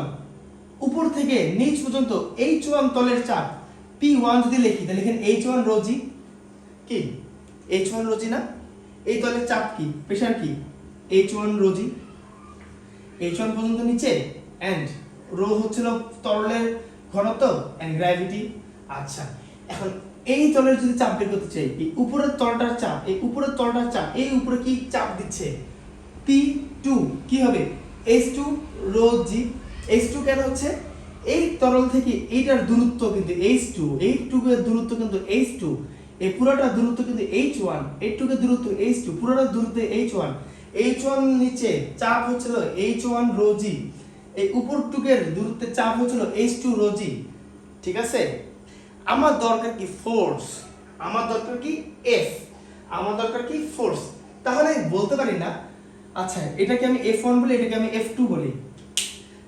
উপর থেকে নিচ পর্যন্ত H1 তলের চাপ P1 যদি লিখি তাহলে লিখেন H1 রো জি, কি H1 রো জি না? এই তলের চাপ কি, প্রেসার কি H1 রো জি, H1 পর্যন্ত নিচে, এন্ড রো হচ্ছিল তরলের ঘনত্ব এন্ড গ্র্যাভিটি। আচ্ছা, এখন এই তলের যদি চাপ বের করতে চাই, এই উপরের তলটার চাপ, এই উপরের তলটার চাপ, এই উপরে কি চাপ দিচ্ছে P2, কি হবে H2 রো জি। H2 কেন হচ্ছে, এই তরল থেকে এইটার দূরত্ব কিন্তু H2, এই টুকের দূরত্ব কিন্তু H2, এই পুরোটার দূরত্ব কিন্তু H1, এই টুকের দূরত্ব H2, পুরোটার দূরত্ব H1, H1 নিচে চাপ হচ্ছিল H1 রো জি, এই উপর টুকের দূরত্বের চাপ হচ্ছিল H2 রো জি। ঠিক আছে, আমার দরকার কি ফোর্স, আমার দরকার কি F, আমার দরকার কি ফোর্স। তাহলে বলতে পারি না আচ্ছা এটাকে আমি F1 বলি, এটাকে আমি F2 বলি।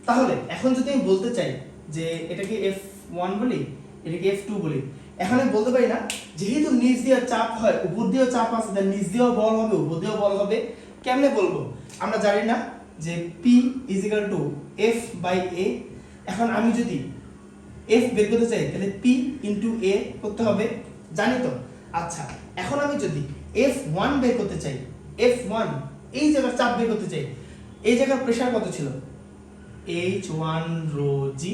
তাহলে এখন যদি আমি বলতে চাই যে এটাকে F1 বলি, এটাকে F2 বলি, এখন আমি বলতে পারি না যেহেতু নিচ দিয়ে চাপ হয়, উপর দিয়েও চাপ আছে, তাহলে নিচ দিয়েও বল হবে, উপর দিয়েও বল হবে। কেমনে বলবো? আমরা জানি না যে P = F বাই A। এখন আমি যদি F বের করতে চাই তাহলে P * A করতে হবে, জানি তো। আচ্ছা, এখন আমি যদি F1 বের করতে চাই, F1 এই জায়গার চাপ বের করতে চাই, এই জায়গার প্রেসার কত ছিল H1 রো জি,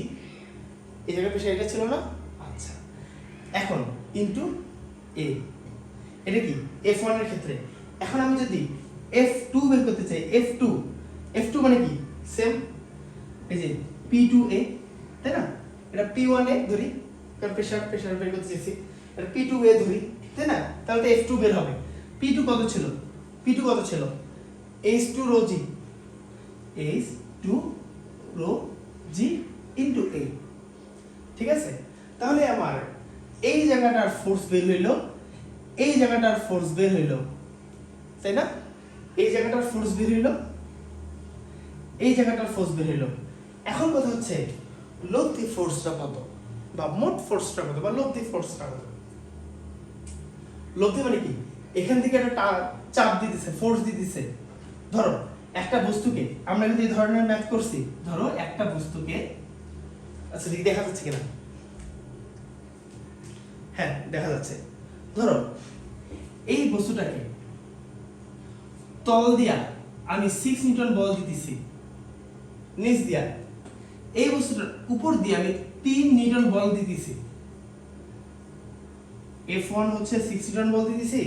এই জায়গার প্রেসার এটা ছিল না। আচ্ছা, এখন ইনটু A, এটা কি F1 এর ক্ষেত্রে। এখন আমি যদি F2 বের করতে চাই, F2 মানে কি সেম, এই যে P2A, তাই না? এটা P1 এ ধরি কারণ প্রেসার বের করতে চাইছি, এটা P2A ধরি, তাই না? তাহলে তো F2 বের হবে। P2 কত ছিল, P2 কত ছিল H2 rho G, H2 rho G into A। ঠিক আছে, তাহলে আমার এই জায়গাটার ফোর্স বের হইলো, এই জায়গাটার ফোর্স বের হইলো, তাই না? এই জায়গাটার ফোর্স বের হইলো, এই জায়গাটার ফোর্স বের হইলো। এখন কথা হচ্ছে লব্ধি ফোর্সটা কত, বা মোট ফোর্সটা কত, বা লব্ধি ফোর্সটা কত। লব্ধি মানে কি, এখান থেকে একটা চাপ দিতেছে, ফোর্স দিতেছে। ধরো একটা বস্তুকে, আমরা যদি এই ধরনের ম্যাথ করছি, ধরো একটা বস্তুকে, আচ্ছা দেখা যাচ্ছে কিনা, হ্যাঁ দেখা যাচ্ছে। ধরো এই বস্তুটাকে তল দিয়া আমি 6 নিউটন বল দিতেছি, নিচ দিয়া এই বস্তুটার উপর দিয়ে আমি 3 নিউটন বল দিতেছি। F1 হচ্ছে 6 নিউটন বল দিতেছি,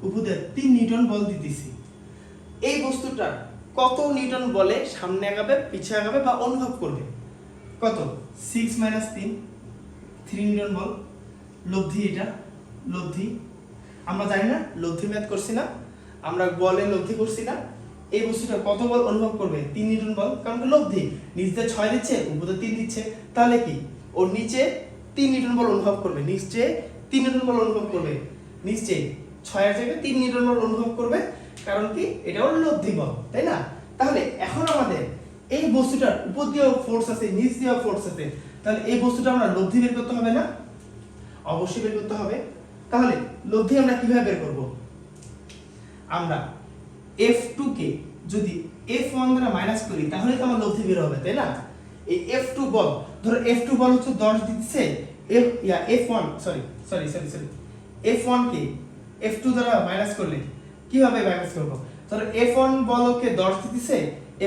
উপর দিয়ে 3 নিউটন বল দিতেছি। এই বস্তুটার কত নিউটন বলে সামনে আগাবে, পিছে আগাবে বা অনুভব করবে? কত? 6 - 3 নিউটন বল। লব্ধি, এটা লব্ধি। আমরা জানি না, লব্ধি ম্যাথ করছি না, আমরা বলে লব্ধি করছি না। এই বস্তুটা কত বল অনুভব করবে? 3 নিউটন বল, কারণ লব্ধি নিচে 6 দিচ্ছে, উপরে 3 দিচ্ছে, তাহলে কি ওর নিচে 3 নিউটন বল অনুভব করবে, নিচে 3 নিউটন বল অনুভব করবে, নিচে 6 এর জায়গায় 3 নিউটন বল অনুভব করবে, কারণ কি এটা হলো লব্ধি বল, তাই না? তাহলে এখন আমাদের এই বস্তুটার উপর দিয়েও ফোর্স আছে, নিচ দিয়েও ফোর্স আছে, তাহলে এই বস্তুটা আমরা লব্ধি বের করতে হবে না? অবশ্যই বের করতে হবে। তাহলে লব্ধি আমরা কিভাবে বের করব? আমরা F2 কে যদি F1 দ্বারা মাইনাস করি তাহলে তো আমার লব্ধি বের হবে, তাই না? এই F2 বল, ধরো F2 বল হচ্ছে 10 দিতেছে, F1 F1 কে F2 দ্বারা মাইনাস করলে কিভাবে মাইনাস করব? ধরো F1 বলকে 10 দিতেছে,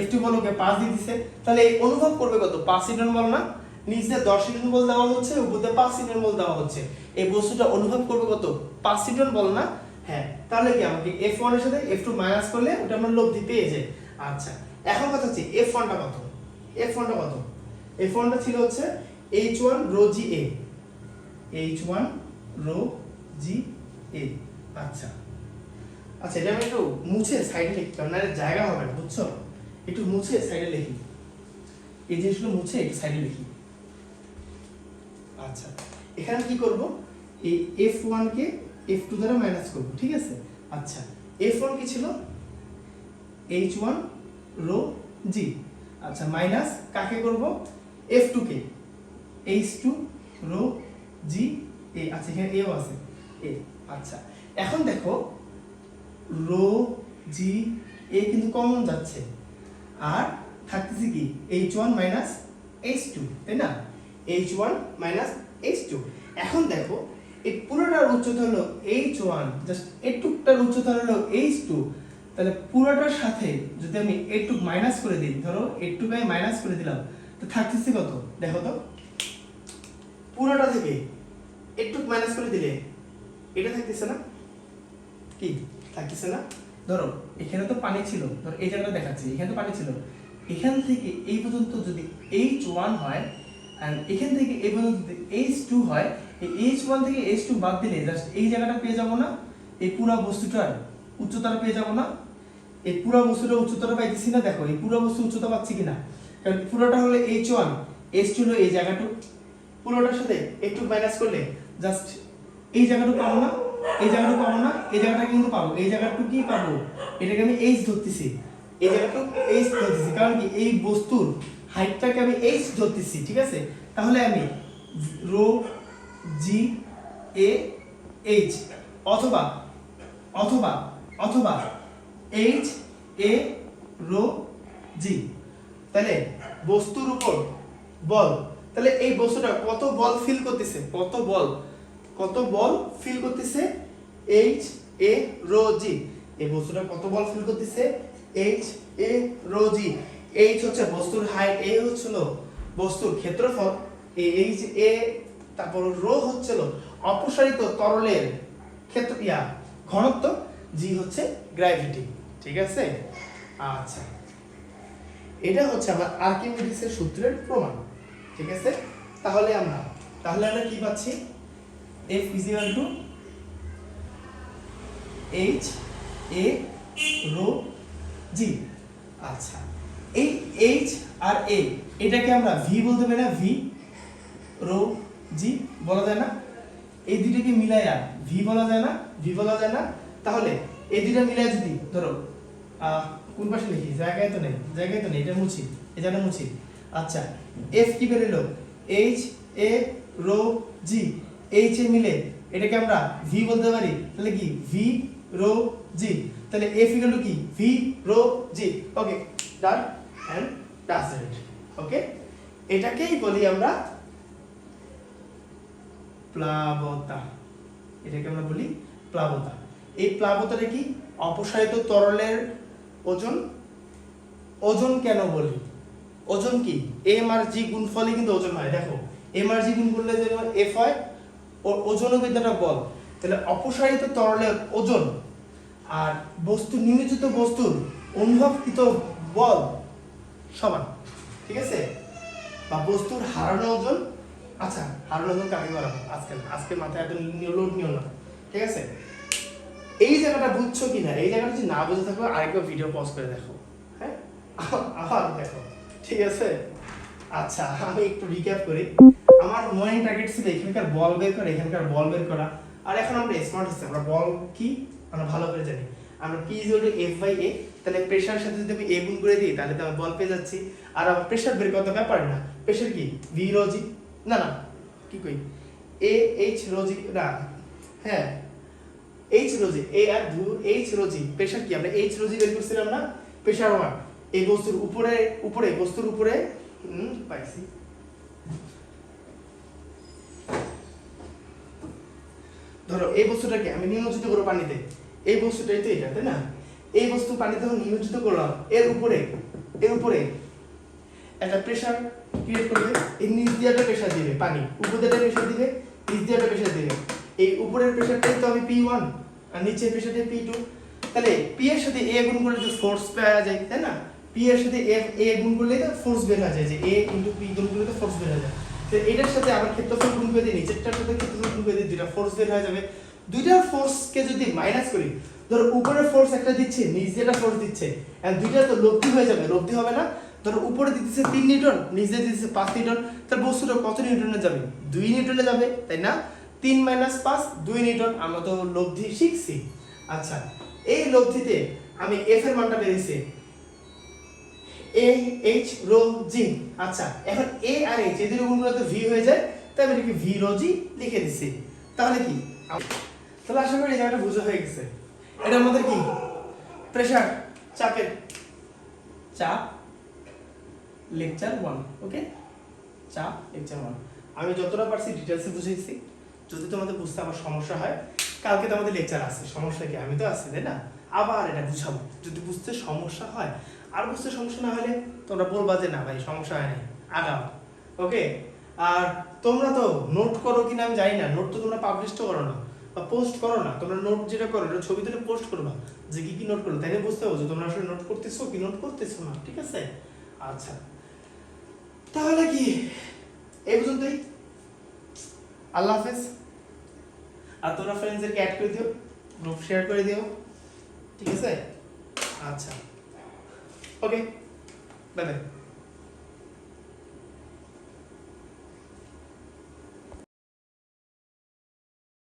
F2 বলকে 5 দিতেছে, তাহলে এই অনুভব করবে কত? 5 নিউটন বল না? নিচে 10 নিউটন বল দেওয়া হচ্ছে, উপরে 5 নিউটন বল দেওয়া হচ্ছে, এই বস্তুটা অনুভব করবে কত? 5 নিউটন বল না? হ্যাঁ, তাহলে কি আমাকে F1 এর সাথে F2 মাইনাস করলে ওটা আমরা লব্ধি পেয়ে যাই। আচ্ছা, এখন কথা হচ্ছে F1 টা কত? F1 টা কত? F1 টা ছিল হচ্ছে H1 rho g a, H1 rho g a। আচ্ছা আচ্ছা, এটা আমি একটু মুছে সাইডে লিখি, কারণ না জায়গা হবে না, বুঝছো? একটু মুছে সাইডে লিখি, এই জিনিসগুলো মুছে একটু সাইডে লিখি। আচ্ছা, এখানে কি করব, এই F1 কে F2 দ্বারা মাইনাস করব, ঠিক আছে? আচ্ছা, F1 কি ছিল? H1 rho g। আচ্ছা, মাইনাস কাকে করব? F2 K H2 rho g a। আচ্ছা, এখানে a ও আছে, a। আচ্ছা, এখন দেখো rho g a কিন্তু কমন যাচ্ছে, আর থাকতেছে কি H1 মাইনাস H2, তাই না? H1 minus H2। এখন দেখো এই পুরোটার উচ্চতা হলো H1, জাস্ট এটুকটার উচ্চতা হলো H2, তাহলে পুরোটার সাথে যদি আমি এটুক মাইনাস করে দিই, ধরো এটুক আমি মাইনাস করে দিলাম, তো থাকতেছে কত? দেখো তো, পুরোটা থেকে এটুক মাইনাস করে দিলে এটা থাকতেছে না? কি থাকতেছে না? ধরো এখানে তো পানি ছিল, ধরো এই জায়গাটা দেখাচ্ছি, এখানে তো পানি ছিল, এখান থেকে এই পর্যন্ত যদি H1 হয় আর এখান থেকে এই পর্যন্ত যদি H2 হয়, এই H1 থেকে H2 বাদ দিলে জাস্ট এই জায়গাটা পেয়ে যাব না? এই পুরো বস্তুটার উচ্চতাটা পেয়ে যাব না? এই পুরো বস্তুটার উচ্চতাটা পাইতেছি না? দেখো এই পুরো বস্তু উচ্চতা পাচ্ছি কিনা, কারণ পুরোটা হলো H1, H2 হলো এই জায়গাটুকু, পুরোটার সাথে একটু মাইনাস করলে জাস্ট এই জায়গাটুকু পাবো না? এই জায়গাটুকু পাবো না? এই জায়গাটা কিন্তু পাবো, এই জায়গাটুকু কি পাবো? এটাকে আমি H ধরতেছি, এই জায়গাটুকু H ধরতেছি, কারণ কি এই বস্তুর হাইটটাকে আমি H ধরতেছি, ঠিক আছে? তাহলে আমি রো জি এ এইচ অথবা অথবা অথবা এইচ এ রো জি, তাহলে বস্তুর উপর বল, তাহলে এই বস্তুটা কত বল ফিল করতেছে? কত বল ফিল করতেছে? H A rho G. এই বস্তুটা কত বল ফিল করতেছে? H A rho G. H হচ্ছে বস্তুর হাইট, এ হচ্ছিল বস্তুর ক্ষেত্রফল, এইচ এ, তারপর রো হচ্ছিল অপসারিত তরলের ক্ষেত্র ঘনত্ব, জি হচ্ছে গ্র্যাভিটি, ঠিক আছে? আচ্ছা, এটা হচ্ছে আমার আর্কিমিডিসের সূত্রের প্রমাণ, ঠিক আছে? তাহলে আমরা কি পাচ্ছি? F is equal to H A rho G। আচ্ছা, এই H আর A এটাকে আমরা V বলতে পারি না? V rho G বলা যায় না? এই দুটোকে মিলাইয়া V বলা যায় না? V বলা যায় না? তাহলে এই দুটো মিলাইয়া যদি ধরো কোন পাশে লিখি? জায়গায় তো নেই, এটা মুছি, এই জায়গা মুছি। আচ্ছা, F কি বেরোলো? H A rho G, H এ মিলে এটাকে আমরা V বলতে পারি, তাহলে কি V rho G, তাহলে F ইকুয়াল টু কি? V rho G। Okay, done and dusted. Okay, এটাকেই বলি আমরা প্লাবতা, এটাকে আমরা বলি প্লাবতা। এই প্লাবতাটা কি? অপসারিত তরলের ওজন। ওজন কেন বলি? ওজন কি? এম আর জি গুণফলে কিন্তু ওজন হয়। দেখো এম আর জি গুণ করলে যেমন এফ হয়, ওজনও কিন্তু একটা বল। তাহলে অপসারিত তরলের ওজন আর বস্তু নিয়োজিত বস্তুর অনুভবকৃত বল সমান, ঠিক আছে? বা বস্তুর হারানো ওজন, আচ্ছা হারানো ওজন কাকে বলা হয়? আজকে মাথায় এত লোড নিও না, ঠিক আছে? এই জায়গাটা বুঝছো কিনা? এই জায়গাটা যদি না বুঝে থাকো আরেকবার ভিডিও পজ করে দেখো, হ্যাঁ আবার দেখো, ঠিক আছে? আচ্ছা, আমি একটু রিক্যাপ করি। আমার মর্নিং টার্গেট ছিল এখানকার বল বের করা, এখানকার বল বের করা। আর এখন আমরা স্মার্ট হচ্ছি, আমরা বল কি আমরা ভালো করে জানি। আমরা P = F/A, তাহলে প্রেসারের সাথে যদি আমি A গুণ করে দিই তাহলে তো আমি বল পেয়ে যাচ্ছি। আর আমার প্রেসার বের করতে ব্যাপার না, প্রেসার কি V rho G, না কি কই A H rho G, না হ্যাঁ H rho G, A আর H rho G। প্রেসার কি আমরা H rho G বের করছিলাম না? প্রেসার আমার এই বস্তুর উপরে বস্তুর উপরে পাইছি। ধরো এই বস্তুটাকে আমি নিমজ্জিত করব পানিতে, এই বস্তুটাই তো এটা, তাই না? এই বস্তু পানিতে নিমজ্জিত করলাম, এর উপরে একটা প্রেসার ক্রিয়েট করবে, এই নিচ দিয়ে একটা প্রেসার দিবে, পানি উপর দিয়ে একটা প্রেসার দিবে, নিচ দিয়ে একটা প্রেসার দিবে। এই উপরের প্রেসারটাই তো আমি P1, আর নিচে পেশাতে P2, তাহলে P এর সাথে A গুণ করলে তো ফোর্স পাওয়া যায়, তাই না? P এর সাথে A গুণ করলে তো ফোর্স বের হয়ে যায়, যে A * P গুণ করলে তো ফোর্স বের হয়ে যায়। তো এটার সাথে আবার ক্ষেত্রফল গুণ করে দিই, নিচেরটার সাথে ক্ষেত্রফল গুণ করে দিই, দুইটা ফোর্স বের হয়ে যাবে। দুইটার ফোর্সকে যদি মাইনাস করি, ধরো উপরের ফোর্স একটা দিচ্ছে, নিচে যেটা ফোর্স দিচ্ছে, আর দুইটা তো লব্ধি হয়ে যাবে, লব্ধি হবে না? ধরো উপরে দিতেছে 3 নিউটন, নিচে দিতেছে 5 নিউটন, তার বস্তুটা কত নিউটনে যাবে? 2 নিউটনে যাবে, তাই না? 3 - 5 2 নিউটন, আমরা তো লব্ধি শিখছি। আচ্ছা, এই লব্ধিতে আমি F এর মানটা বেরিয়েছে A H রো G। আচ্ছা, এখন A আর H এদের গুণ করলে তো V হয়ে যায়, তাই আমি এটাকে V রো G লিখে দিছি। তাহলে কি, তাহলে আশা করি এই জায়গাটা বোঝা হয়ে গেছে। এটা আমাদের কি প্রেসার, চাপের, চাপ লেকচার 1। ওকে, চাপ লেকচার 1 আমি যতটা পারছি ডিটেইলসে বুঝাইছি। যদি তোমাদের বুঝতে আমার সমস্যা হয়, কালকে তো আমাদের লেকচার আছে, সমস্যা কি, আমি তো আছি, তাই না? আবার এটা বুঝাবো, যদি বুঝতে সমস্যা হয়। আর বুঝতে সমস্যা না হলে তোমরা বলবা যে না ভাই সমস্যা হয় নাই, আগাও। ওকে, আর তোমরা তো নোট করো কিনা আমি জানি না, নোট তো তোমরা পাবলিশ তো করো না বা পোস্ট করো না। তোমরা নোট যেটা করো এটা ছবি তুলে পোস্ট করবা, যে কি কি নোট করলো, তাইলে বুঝতে হবে যে তোমরা আসলে নোট করতেছো কি নোট করতেছো না। ঠিক আছে? আচ্ছা, তাহলে কি এই পর্যন্তই। আল্লাহ হাফেজ। আর তোমরা ফ্রেন্ডসদেরকে অ্যাড করে দিও, গ্রুপ শেয়ার করে দিও। ঠিক আছে? আচ্ছা, ওকে, বাই বাই।